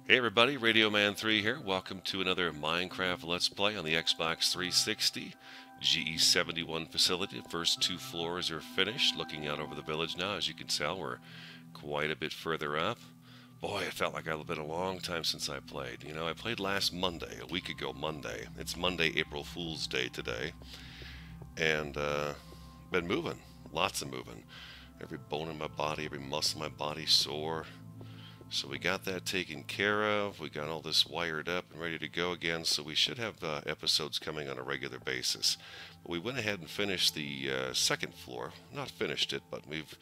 Hey everybody, RadioMan03 here. Welcome to another Minecraft Let's Play on the Xbox 360 GE-71 facility. The first two floors are finished. Looking out over the village now, as you can tell, we're quite a bit further up. Boy, it felt like it's been a long time since I played. You know, I played last Monday, a week ago Monday. It's Monday, April Fool's Day today. And been moving, lots of moving. Every bone in my body, every muscle in my body sore. So we got that taken care of. We got all this wired up and ready to go again. So we should have episodes coming on a regular basis. But we went ahead and finished the second floor. Not finished it, but we've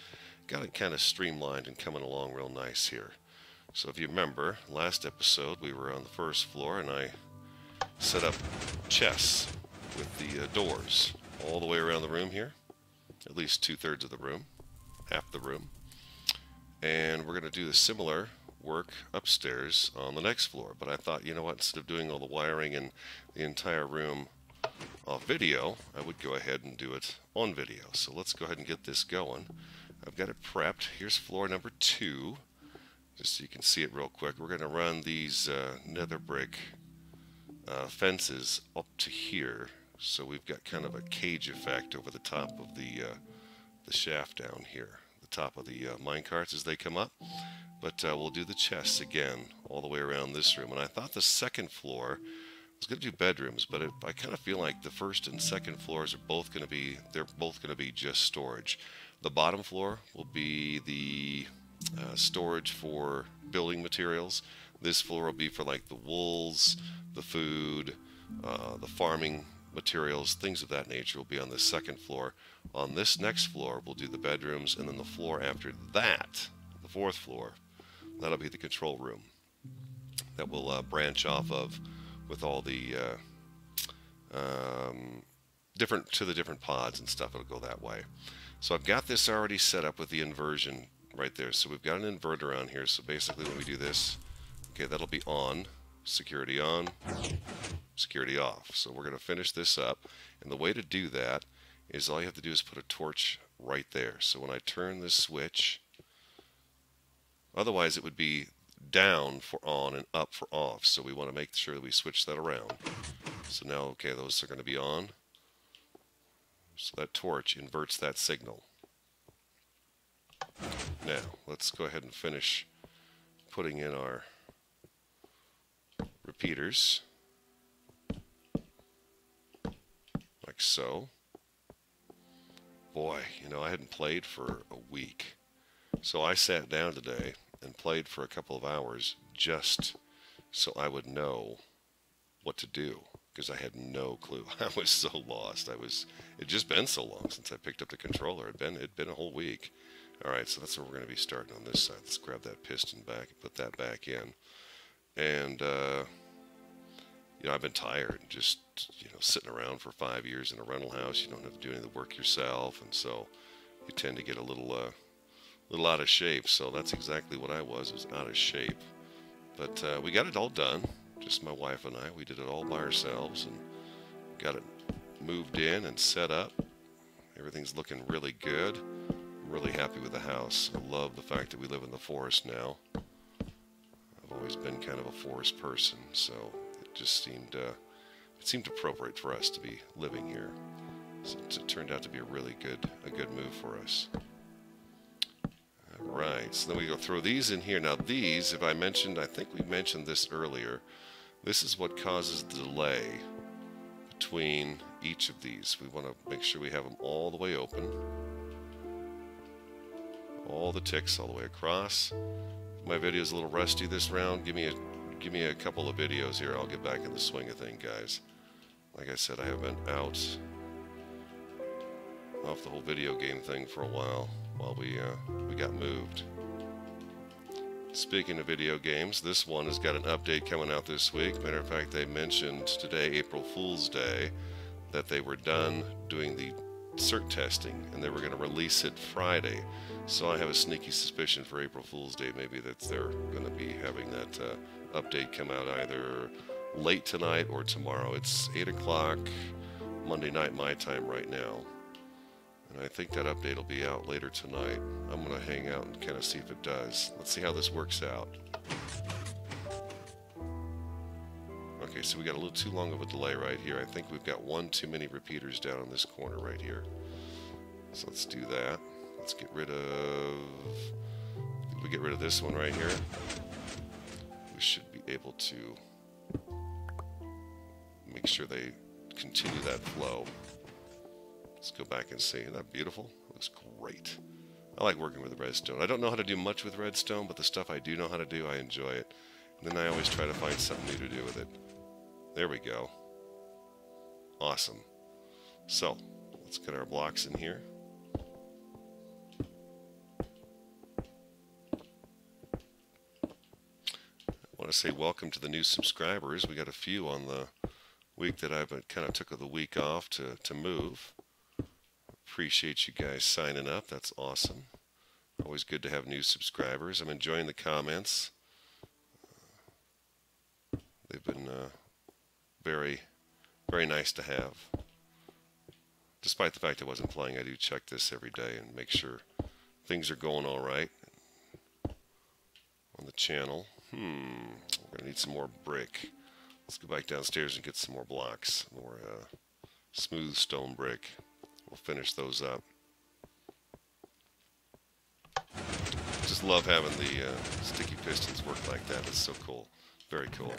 got it kind of streamlined and coming along real nice here. So if you remember, last episode we were on the first floor and I set up chests with the doors all the way around the room here. At least 2/3 of the room, half the room. And we're going to do the similar work upstairs on the next floor. But I thought, you know what, instead of doing all the wiring and the entire room off video, I would go ahead and do it on video. So let's go ahead and get this going. I've got it prepped. Here's floor number 2. Just so you can see it real quick. We're going to run these nether brick fences up to here. So we've got kind of a cage effect over the top of the shaft down here. Top of the minecarts as they come up, but we'll do the chests again all the way around this room. And I thought the second floor was going to do bedrooms, but I kind of feel like the first and second floors are both going to be just storage. The bottom floor will be the storage for building materials. This floor will be for like the wools, the food, the farming materials, things of that nature will be on the second floor. On this next floor, we'll do the bedrooms, and then the floor after that, the fourth floor, that'll be the control room that we'll branch off of with all the different pods and stuff. It'll go that way. So I've got this already set up with the inversion right there. So we've got an inverter on here. So basically when we do this, okay, that'll be on, security on, security off. So we're going to finish this up, and the way to do that is all you have to do is put a torch right there. So when I turn this switch, otherwise it would be down for on and up for off. So we want to make sure that we switch that around. So now, okay, those are going to be on. So that torch inverts that signal. Now, let's go ahead and finish putting in our repeaters. Like so. Boy, you know, I hadn't played for a week. So I sat down today and played for a couple of hours just so I would know what to do, because I had no clue. I was so lost. It'd just been so long since I picked up the controller. It'd been a whole week. Alright, so that's where we're going to be starting on this side. Let's grab that piston back and put that back in. And you know, I've been tired, just, you know, sitting around for 5 years in a rental house. You don't have to do any of the work yourself, and so you tend to get a little out of shape. So that's exactly what I was out of shape. But we got it all done, just my wife and I. We did it all by ourselves and got it moved in and set up. Everything's looking really good. I'm really happy with the house. I love the fact that we live in the forest now. I've always been kind of a forest person, so just seemed appropriate for us to be living here. So it turned out to be a good move for us. Alright, so then we go throw these in here. Now these, I think we mentioned this earlier, this is what causes the delay between each of these. We want to make sure we have them all the way open. All the ticks all the way across. My video's a little rusty this round. Give me a couple of videos here. I'll get back in the swing of things, guys. Like I said, I have been off the whole video game thing for a while we got moved. Speaking of video games, this one has got an update coming out this week. Matter of fact, they mentioned today, April Fool's Day, that they were done doing the cert testing and they were going to release it Friday. So I have a sneaky suspicion for April Fool's Day maybe that they're going to be having that update come out either late tonight or tomorrow. It's 8 o'clock Monday night my time right now. And I think that update will be out later tonight. I'm going to hang out and kind of see if it does. Let's see how this works out. Okay, so we got a little too long of a delay right here. I think we've got one too many repeaters down in this corner right here. So let's do that. Let's get rid of... If we get rid of this one right here, we should be able to make sure they continue that flow. Let's go back and see. Isn't that beautiful? Looks great. I like working with redstone. I don't know how to do much with redstone, but the stuff I do know how to do, I enjoy it. And then I always try to find something new to do with it. There we go. Awesome. So, let's get our blocks in here. I want to say welcome to the new subscribers. We got a few on the week that I've kind of took the week off to move. Appreciate you guys signing up. That's awesome. Always good to have new subscribers. I'm enjoying the comments. They've been very, very nice to have. Despite the fact I wasn't playing, I do check this every day and make sure things are going all right on the channel. We're going to need some more brick. Let's go back downstairs and get some more blocks, more smooth stone brick. We'll finish those up. Just love having the sticky pistons work like that. It's so cool. Very cool.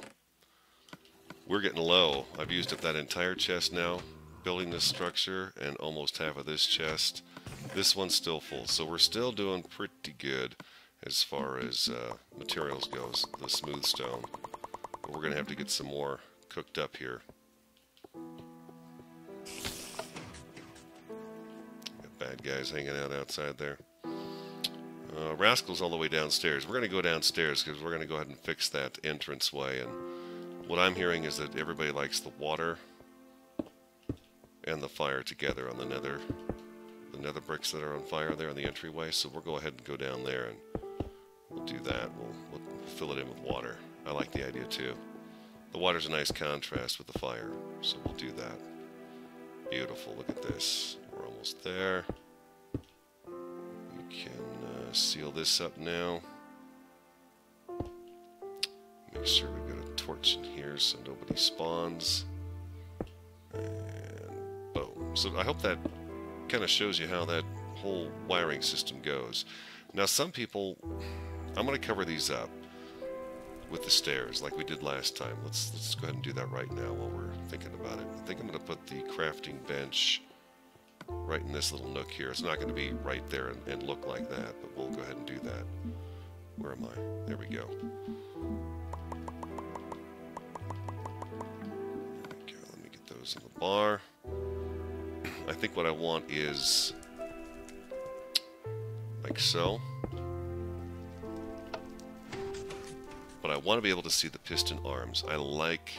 We're getting low. I've used up that entire chest now, building this structure, and almost half of this chest. This one's still full, so we're still doing pretty good as far as materials goes, the smooth stone. But we're going to have to get some more cooked up here. Got bad guys hanging out outside there. Rascal's all the way downstairs. We're going to go downstairs because we're going to go ahead and fix that entranceway. And what I'm hearing is that everybody likes the water and the fire together on the nether bricks that are on fire there on the entryway. So we'll go ahead and go down there and we'll do that. We'll fill it in with water. I like the idea too. The water's a nice contrast with the fire, so we'll do that. Beautiful. Look at this. We're almost there. We can seal this up now. Make sure we've got a torch in here so nobody spawns. And boom. So I hope that kind of shows you how that whole wiring system goes. Now some people, I'm going to cover these up with the stairs like we did last time. Let's go ahead and do that right now while we're thinking about it. I think I'm going to put the crafting bench right in this little nook here. It's not going to be right there and look like that, but we'll go ahead and do that. Where am I? There we go. Okay, let me get those in the bar. I think what I want is like so. But I want to be able to see the piston arms. I like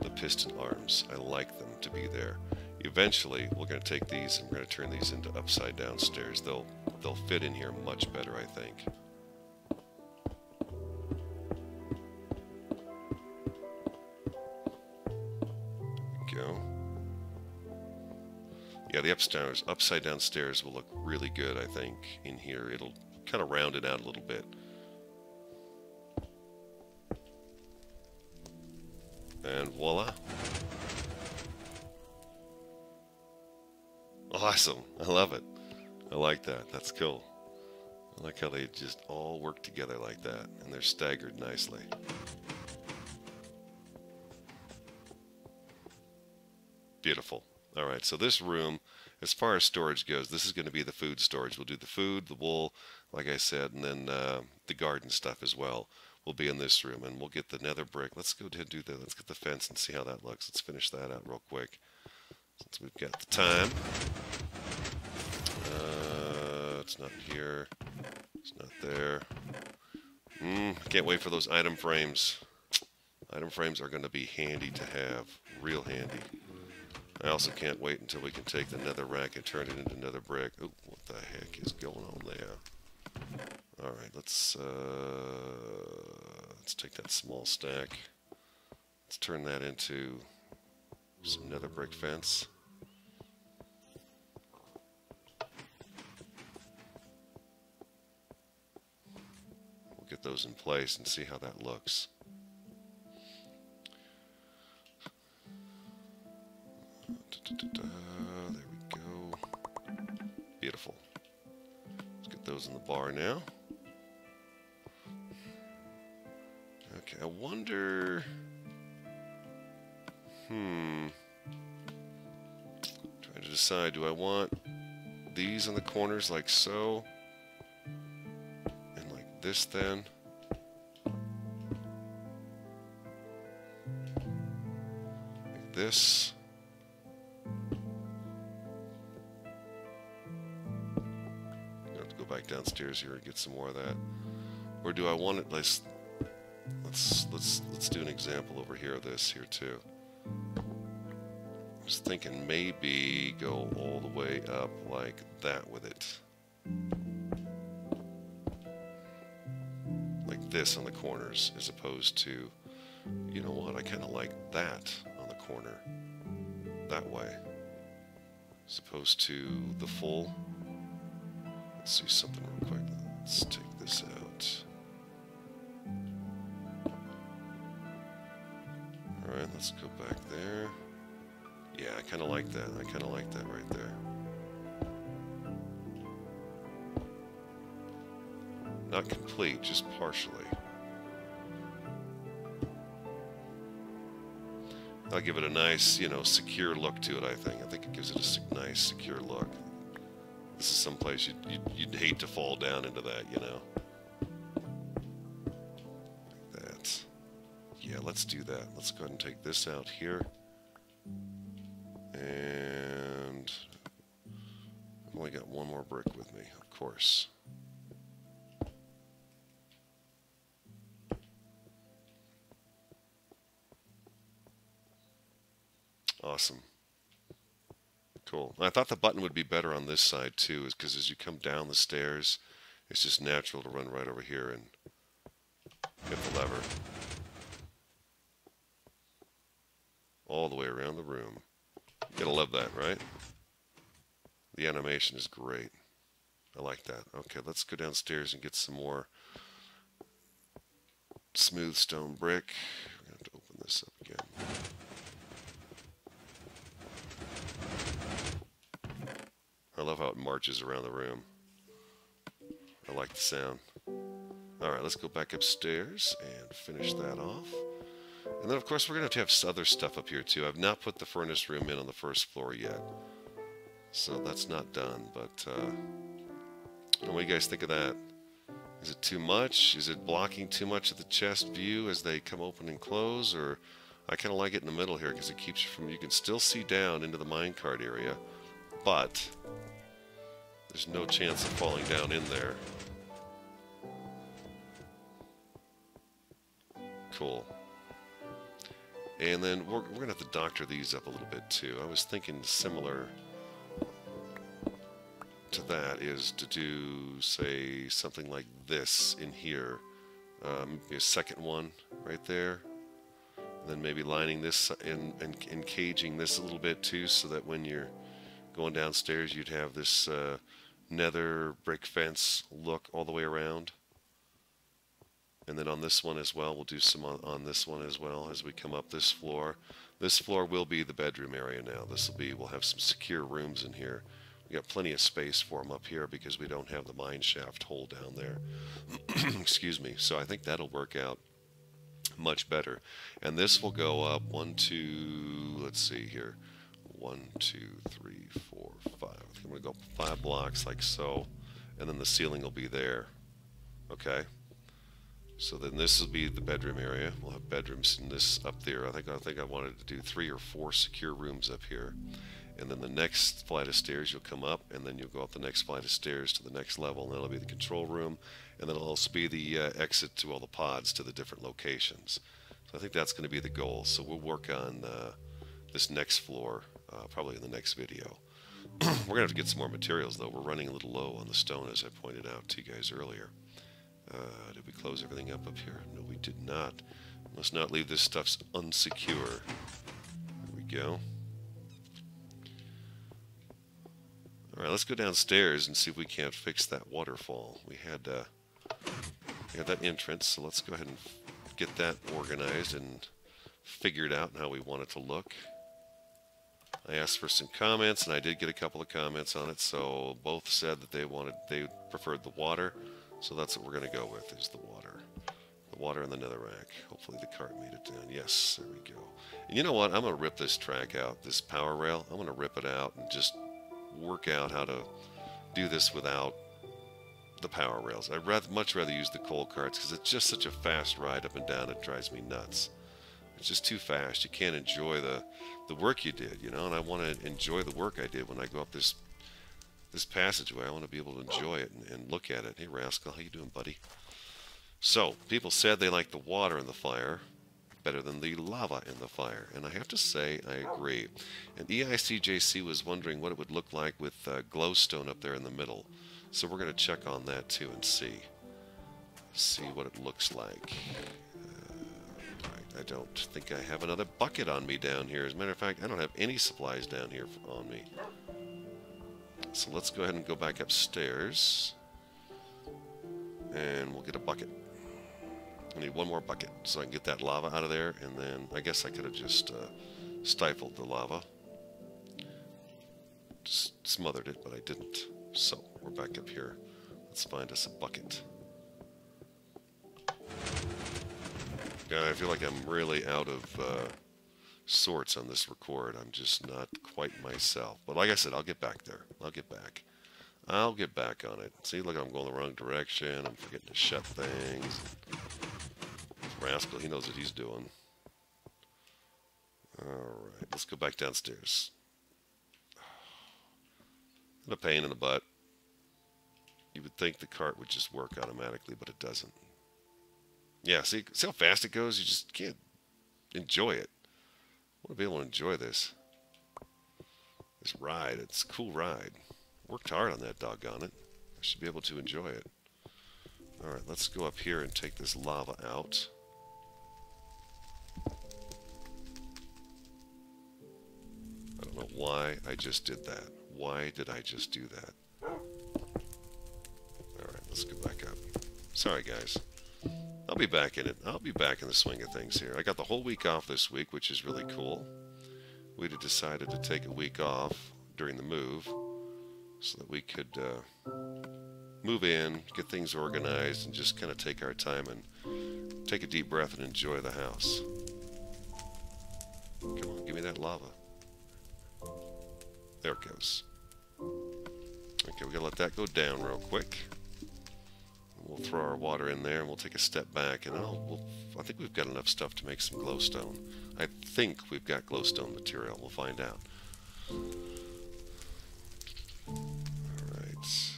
the piston arms. I like them to be there. Eventually, we're going to take these and we're going to turn these into upside down stairs. They'll fit in here much better, I think. There we go. Yeah, the upside down stairs will look really good, I think, in here. It'll kind of round it out a little bit. And voila. Awesome. I love it. I like that. That's cool. I like how they just all work together like that. And they're staggered nicely. Beautiful. Alright, so this room, as far as storage goes, this is going to be the food storage. We'll do the food, the wool, like I said, and then the garden stuff as well will be in this room. And we'll get the nether brick. Let's go ahead and do that. Let's get the fence and see how that looks. Let's finish that out real quick since we've got the time. It's not here. It's not there. I can't wait for those item frames. Item frames are going to be handy to have. Real handy. I also can't wait until we can take the nether rack and turn it into nether brick. Oh, what the heck is going on there? Alright, let's take that small stack. Let's turn that into some nether brick fence. We'll get those in place and see how that looks. There we go. Beautiful. Let's get those in the bar now. Okay, I wonder... Trying to decide, do I want these on the corners like so? And like this then? Like this? I have to go back downstairs here and get some more of that. Or do I want it, let's do an example over here of this here too. I was thinking maybe go all the way up like that with it. Like this on the corners, as opposed to, you know what, I kind of like that on the corner. That way. As opposed to the full. Let's see something real quick. Let's take this out. Alright, let's go back there. Yeah, I kind of like that. I kind of like that right there. Not complete, just partially. I'll give it a nice, you know, secure look to it, I think. I think it gives it a nice, secure look. This is someplace you'd hate to fall down into that, you know. Like that. Yeah, let's do that. Let's go ahead and take this out here. And I've only got one more brick with me, of course. Awesome. Cool. I thought the button would be better on this side too, is because as you come down the stairs, it's just natural to run right over here and hit the lever. All the way around the room. You gotta love that, right? The animation is great. I like that. Okay, let's go downstairs and get some more smooth stone brick. We're going to have to open this up again. I love how it marches around the room. I like the sound. Alright, let's go back upstairs and finish that off. And then, of course, we're going to have other stuff up here, too. I've not put the furnace room in on the first floor yet. So that's not done, but what do you guys think of that? Is it too much? Is it blocking too much of the chest view as they come open and close? Or I kind of like it in the middle here because it keeps you from, you can still see down into the minecart area, but there's no chance of falling down in there. Cool. And then we're going to have to doctor these up a little bit too. I was thinking similar to that is to do, say, something like this in here. Maybe a second one right there. And then maybe lining this and caging this a little bit too, so that when you're going downstairs you'd have this nether brick fence look all the way around. And then on this one as well, we'll do some on this one as well as we come up this floor. This floor will be the bedroom area now. This will be, we'll have some secure rooms in here. We got plenty of space for them up here because we don't have the mine shaft hole down there. Excuse me. So I think that'll work out much better. And this will go up 1, 2, let's see here. 1, 2, 3, 4, 5. I think I'm going to go 5 blocks like so. And then the ceiling will be there. Okay. So then this will be the bedroom area. We'll have bedrooms in this up there. I think I wanted to do 3 or 4 secure rooms up here. And then the next flight of stairs you'll come up, and then you'll go up the next flight of stairs to the next level, and that'll be the control room, and then it'll also be the exit to all the pods to the different locations. So I think that's going to be the goal. So we'll work on this next floor probably in the next video. We're going to have to get some more materials though. We're running a little low on the stone, as I pointed out to you guys earlier. Did we close everything up here? No, we did not. Let's not leave this stuff unsecure. There we go. Alright, let's go downstairs and see if we can't fix that waterfall. We had that entrance, so let's go ahead and get that organized and figured out how we want it to look. I asked for some comments, and I did get a couple of comments on it. So both said that they preferred the water. So that's what we're going to go with, is the water. The water in the netherrack. Hopefully the cart made it down. Yes, there we go. And you know what? I'm going to rip this track out, this power rail. I'm going to rip it out and just work out how to do this without the power rails. I'd much rather use the coal carts because it's just such a fast ride up and down. It drives me nuts. It's just too fast. You can't enjoy the work you did, you know. And I want to enjoy the work I did when I go up this passageway. I want to be able to enjoy it and look at it. Hey, Rascal, how you doing, buddy? So people said they like the water in the fire better than the lava in the fire, and I have to say I agree. And EICJC was wondering what it would look like with glowstone up there in the middle. So we're going to check on that too and see what it looks like. Right, I don't think I have another bucket on me down here. As a matter of fact, I don't have any supplies down here on me. So let's go ahead and go back upstairs, and we'll get a bucket. I need one more bucket so I can get that lava out of there, and then I guess I could have just stifled the lava. Just smothered it, but I didn't. So we're back up here. Let's find us a bucket. Yeah, I feel like I'm really out of sorts on this record. I'm just not quite myself. But like I said, I'll get back there. I'll get back. I'll get back on it. See, look, I'm going the wrong direction. I'm forgetting to shut things. Rascal, he knows what he's doing. Alright, let's go back downstairs. What a pain in the butt. You would think the cart would just work automatically, but it doesn't. Yeah, see how fast it goes? You just can't enjoy it. I want to be able to enjoy this ride. It's a cool ride. Worked hard on that, doggone it. I should be able to enjoy it. Alright, let's go up here and take this lava out. I don't know why I just did that. Why did I just do that? Alright, let's go back up. Sorry, guys. I'll be back in it. I'll be back in the swing of things here. I got the whole week off this week, which is really cool. We'd have decided to take a week off during the move so that we could move in, get things organized, and just kind of take our time and take a deep breath and enjoy the house. Come on, give me that lava. There it goes. Okay, we're going to let that go down real quick. We'll throw our water in there and we'll take a step back, and I think we've got enough stuff to make some glowstone. I think we've got glowstone material. We'll find out. Alright.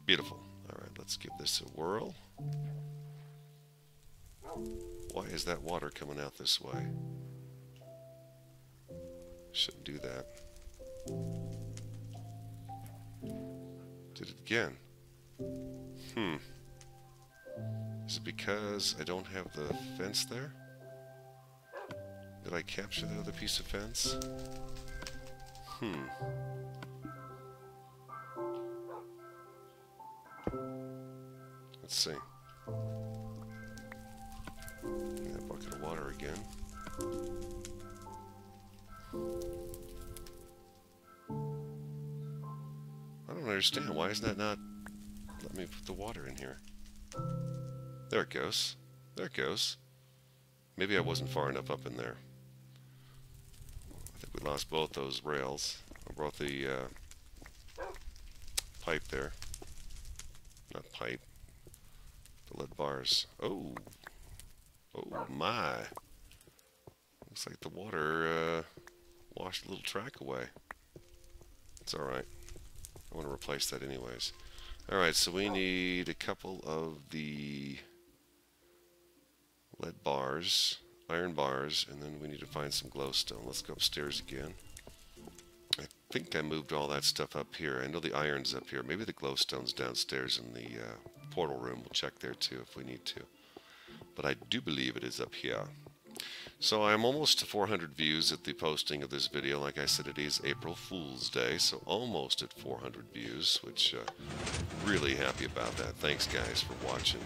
Beautiful. Alright, let's give this a whirl. Why is that water coming out this way? Shouldn't do that. Did it again. Is it because I don't have the fence there? Did I capture the other piece of fence? Let's see. That bucket of water again. I don't understand. Why is that not let me put the water in here? There it goes. There it goes. Maybe I wasn't far enough up in there. I think we lost both those rails. I brought the pipe there. Not pipe. The lead bars. Oh. Oh my. Looks like the water washed a little track away. It's alright. I want to replace that anyways. Alright, so we need a couple of the lead bars, iron bars, and then we need to find some glowstone. Let's go upstairs again. I think I moved all that stuff up here. I know the iron's up here. Maybe the glowstone's downstairs in the portal room. We'll check there too if we need to. But I do believe it is up here. So I'm almost to 400 views at the posting of this video. Like I said, it is April Fool's Day, so almost at 400 views, which really happy about that. Thanks guys for watching.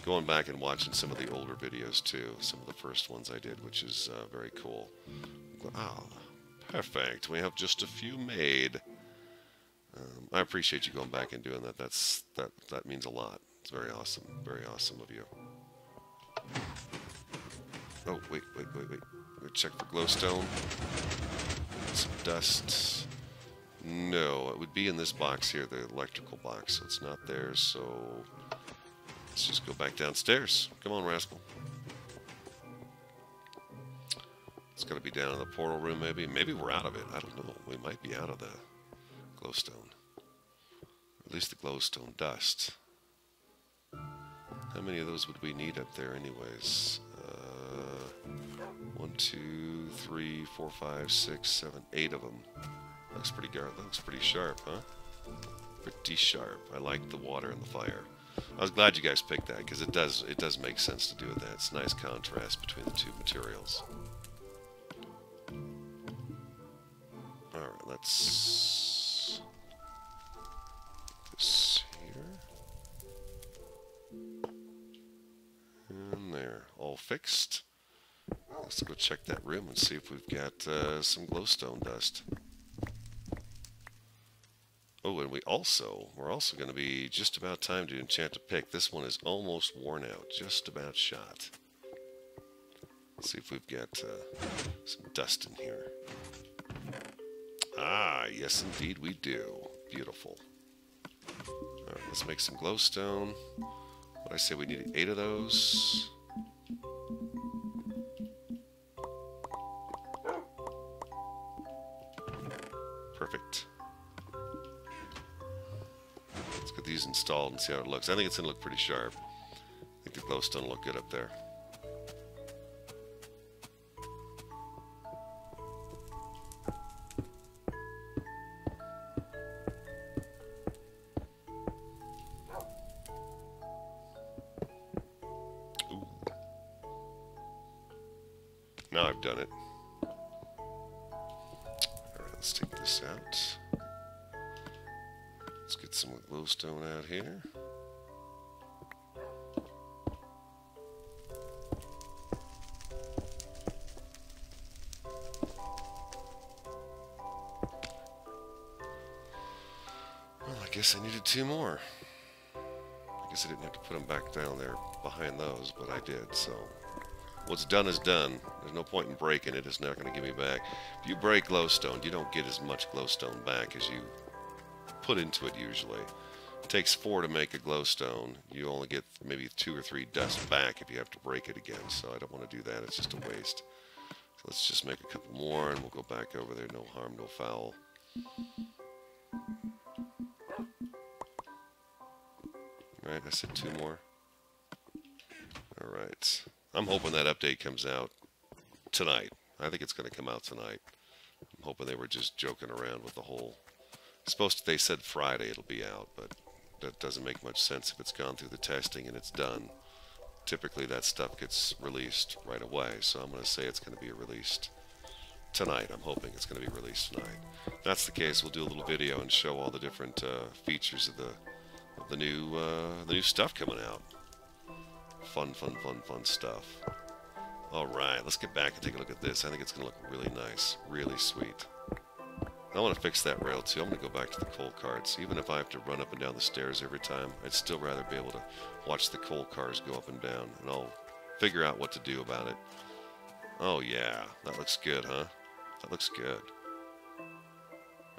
Going back and watching some of the older videos too, some of the first ones I did, which is very cool. Ah, Perfect. We have just a few made. I appreciate you going back and doing that. That means a lot. It's very awesome. Very awesome of you. Oh, wait. We'll check for glowstone. Some dust. No, it would be in this box here, the electrical box. So it's not there, so let's just go back downstairs. Come on, rascal. It's got to be down in the portal room, maybe. Maybe we're out of it. I don't know. We might be out of the glowstone. At least the glowstone dust. How many of those would we need up there anyways? 1, 2, 3, 4, 5, 6, 7, 8 of them. Looks pretty sharp, huh? Pretty sharp. I like the water and the fire. I was glad you guys picked that, because it does make sense to do with that. It's a nice contrast between the two materials. Alright, let's this here. And there. All fixed. Let's go check that room and see if we've got some glowstone dust. Oh, and we're also going to be just about time to enchant a pick. This one is almost worn out, just about shot. Let's see if we've got some dust in here. Ah, yes indeed we do. Beautiful. Alright, let's make some glowstone. What I say we need 8 of those. Perfect. Let's get these installed and see how it looks. I think it's going to look pretty sharp. I think the glowstone will look good up there. Ooh. Now I've done it. Alright, let's take this out. Let's get some glowstone out here. Well, I guess I needed 2 more. I guess I didn't have to put them back down there behind those, but I did, so what's done is done. There's no point in breaking it. It's not going to give me back. If you break glowstone, you don't get as much glowstone back as you put into it usually. It takes 4 to make a glowstone. You only get maybe 2 or 3 dust back if you have to break it again, so I don't want to do that. It's just a waste. So let's just make a couple more and we'll go back over there. No harm, no foul. Right, I said 2 more. Alright. I'm hoping that update comes out tonight. I think it's going to come out tonight. I'm hoping they were just joking around with the whole... They said Friday it'll be out, but that doesn't make much sense if it's gone through the testing and it's done. Typically that stuff gets released right away, so I'm going to say it's going to be released tonight. I'm hoping it's going to be released tonight. If that's the case, we'll do a little video and show all the different features of the new stuff coming out. Fun stuff. Alright, let's get back and take a look at this. I think it's going to look really nice, really sweet. I want to fix that rail too. I'm going to go back to the coal carts. Even if I have to run up and down the stairs every time, I'd still rather be able to watch the coal cars go up and down, and I'll figure out what to do about it. Oh yeah, that looks good, huh? That looks good.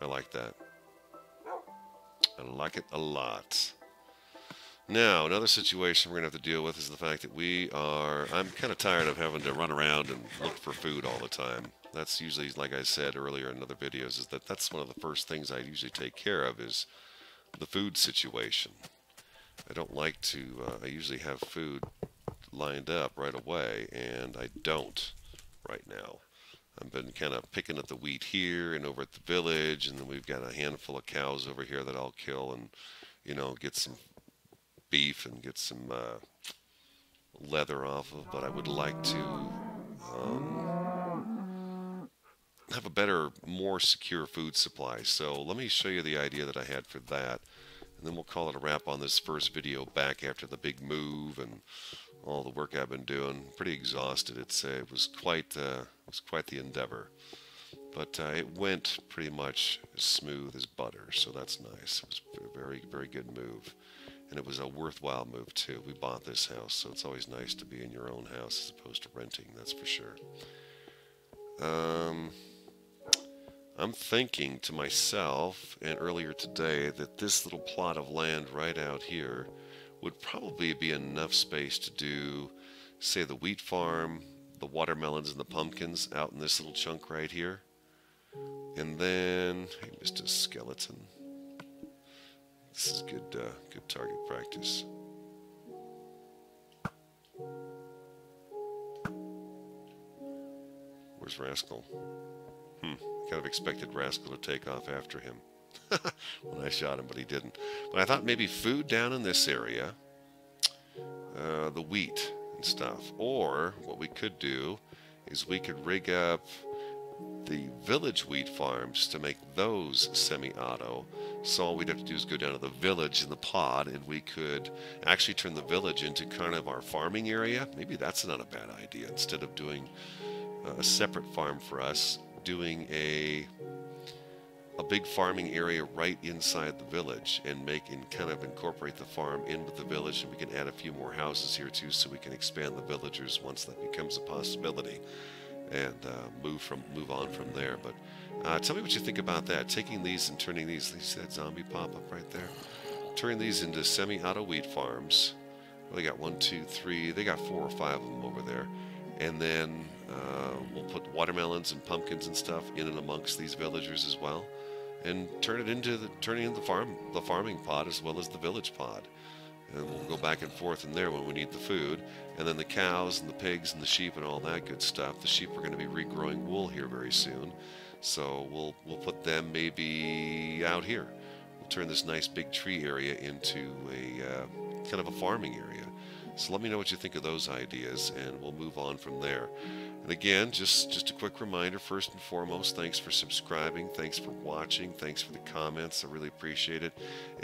I like that. I like it a lot. Now, another situation we're going to have to deal with is the fact that I'm kind of tired of having to run around and look for food all the time. That's usually, like I said earlier in other videos, is that's one of the first things I usually take care of is the food situation. I don't like to, I usually have food lined up right away, and I don't right now. I've been kind of picking at the wheat here and over at the village, and then we've got a handful of cows over here that I'll kill and, you know, get some beef and get some leather off of, but I would like to have a better, more secure food supply. So let me show you the idea that I had for that, and then we'll call it a wrap on this first video back after the big move and all the work I've been doing. Pretty exhausted. It was quite the endeavor, but it went pretty much as smooth as butter, so that's nice. It was a very, very good move. And it was a worthwhile move, too. We bought this house, so it's always nice to be in your own house as opposed to renting, that's for sure. I'm thinking to myself, and earlier today, that this little plot of land right out here would probably be enough space to do, say, the wheat farm, the watermelons, and the pumpkins out in this little chunk right here. And then, hey, Mr. Skeleton. This is good target practice. Where's Rascal? Kind of expected Rascal to take off after him when I shot him, but he didn't. But I thought maybe food down in this area, the wheat and stuff. Or what we could do is we could rig up the village wheat farms to make those semi-auto. So all we'd have to do is go down to the village in the pod, and we could actually turn the village into kind of our farming area. Maybe that's not a bad idea. Instead of doing a separate farm for us, doing a big farming area right inside the village and kind of incorporate the farm in with the village, and we can add a few more houses here too, so we can expand the villagers once that becomes a possibility, and move on from there. But tell me what you think about that. Taking these and turning these. You see that zombie pop up right there? Turning these into semi-auto wheat farms. Well, they got 1, 2, 3. They got 4 or 5 of them over there. And then we'll put watermelons and pumpkins and stuff in and amongst these villagers as well, and turning into the farming pod as well as the village pod. And we'll go back and forth in there when we need the food. And then the cows and the pigs and the sheep and all that good stuff. The sheep are going to be regrowing wool here very soon, so we'll put them maybe out here. We'll turn this nice big tree area into a kind of a farming area. So let me know what you think of those ideas, and we'll move on from there. And again, just a quick reminder, first and foremost, thanks for subscribing, thanks for watching, thanks for the comments. I really appreciate it.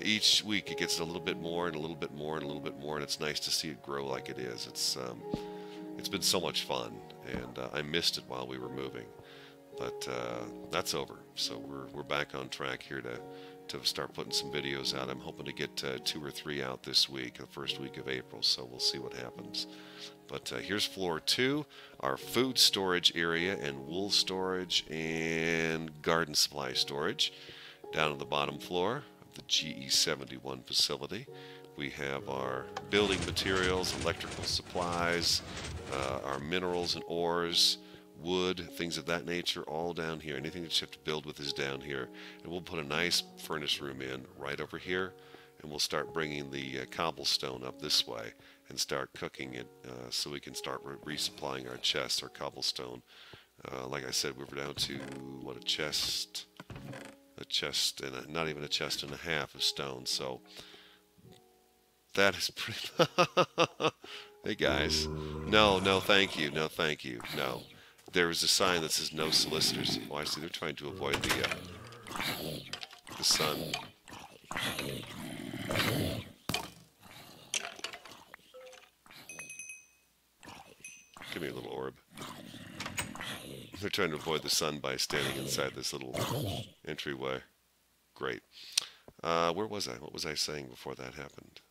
Each week it gets a little bit more and a little bit more and a little bit more, and it's nice to see it grow like it is. It's been so much fun, and I missed it while we were moving. But that's over, so we're back on track here to start putting some videos out. I'm hoping to get 2 or 3 out this week, the first week of April, so we'll see what happens. But here's floor 2, our food storage area and wool storage and garden supply storage. Down on the bottom floor of the GE-71 facility, we have our building materials, electrical supplies, our minerals and ores, wood, things of that nature, all down here. Anything that you have to build with is down here. And we'll put a nice furnace room in right over here, and we'll start bringing the cobblestone up this way and start cooking it, so we can start resupplying our chests, our cobblestone. Like I said, we were down to, what, a chest and not even a chest and a half of stone. So that is pretty Hey guys, no thank you, no thank you, no. There is a sign that says no solicitors. Oh, I see they're trying to avoid the sun. Give me a little orb. They're trying to avoid the sun by standing inside this little entryway. Great. Where was I? What was I saying before that happened?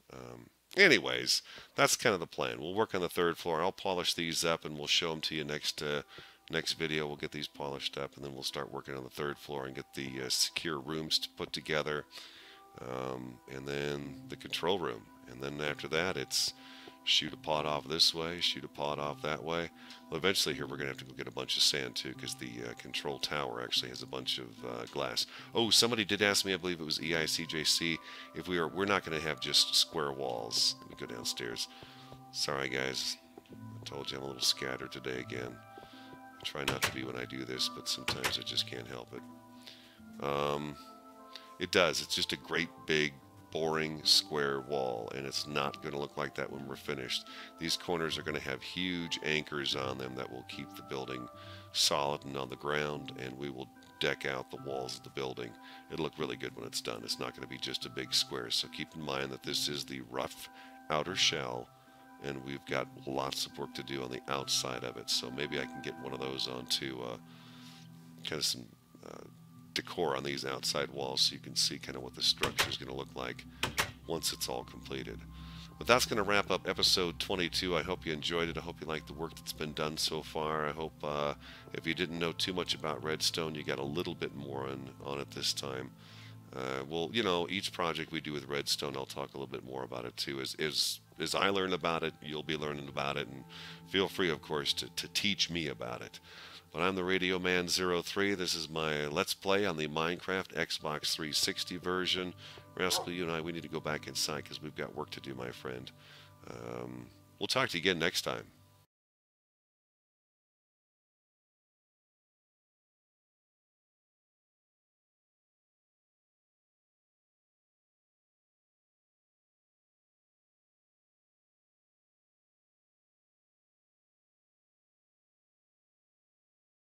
Anyways, that's kind of the plan. We'll work on the 3rd floor. I'll polish these up, and we'll show them to you next video. We'll get these polished up, and then we'll start working on the 3rd floor and get the secure rooms to put together, and then the control room. And then after that, it's shoot a pod off this way, shoot a pod off that way. Well, eventually here we're going to have to go get a bunch of sand too, because the control tower actually has a bunch of glass. Oh, somebody did ask me, I believe it was EICJC, if we're not going to have just square walls. Let me go downstairs. Sorry guys, I told you I'm a little scattered today again. I try not to be when I do this, but sometimes I just can't help it. It does. It's just a great big boring square wall, and it's not going to look like that when we're finished. These corners are going to have huge anchors on them that will keep the building solid and on the ground, and we will deck out the walls of the building. It'll look really good when it's done. It's not going to be just a big square, so keep in mind that this is the rough outer shell, and we've got lots of work to do on the outside of it. So maybe I can get one of those onto kind of some decor on these outside walls so you can see kind of what the structure is going to look like once it's all completed. But that's going to wrap up episode 22. I hope you enjoyed it. I hope you like the work that's been done so far. I hope if you didn't know too much about redstone, you got a little bit more on it this time. Well, you know, each project we do with redstone, I'll talk a little bit more about it too. As I learn about it, you'll be learning about it, and feel free, of course, to teach me about it. But I'm the TheRADIOMAN03. This is my Let's Play on the Minecraft Xbox 360 version. Rascal, you and I, we need to go back inside because we've got work to do, my friend. We'll talk to you again next time.